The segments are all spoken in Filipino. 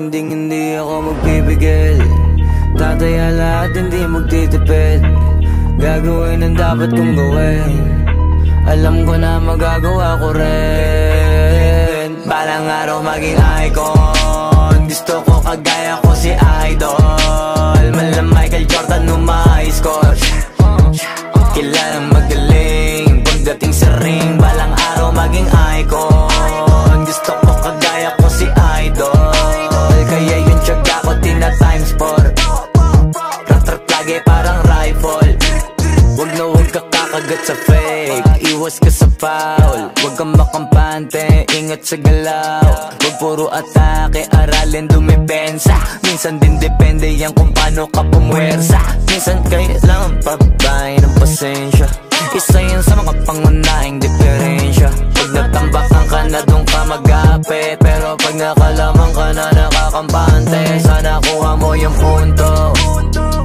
hindi ako magpipigil. Tataya lahat, hindi magtitipid. Gagawin ang dapat kong gawin. Alam ko na magagawa ko rin. Balang araw maging icon. Gusto ko kagaya ko si Idol. Mala Michael Jordan nung ma-high score. Kilalang magaling pagdating sa ring. Balang araw maging icon. Gusto ko kagaya ko si Idol. Kaya yung tiyaga ko tina-times 4. Rat-rat lagi parang rifle. Huwag na huwag ka kakagat sa fake. Iwas ka sa foul. Huwag kang makampante, ingat sa galaw. Huwag puro atake, aralin dumipensa. Minsan din depende yan kung paano ka pumwersa. Minsan kailangan pabahay ng pasensya. Isa yan sa mga pangunahing diferensya. Pag natambakan ka na doon ka mag-apit. Pero pag nakalaman ka na nakakampante, sana kuha mo yung punto.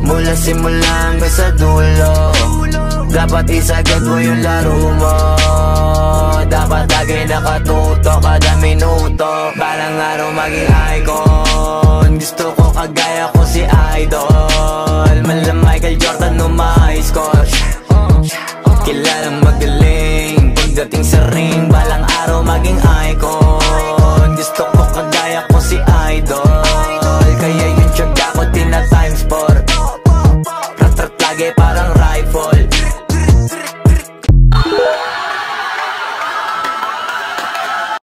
Mula simula hanggang sa dulo. Dapat isagad mo yung laro mo. Dapat lagi nakatuto kada minuto. Balang araw maging icon. Gusto ko kagaya ko si Idol. Mala Michael Jordan nung ma-high score. Kilalang magaling pagdating sa ring. Balang araw maging icon.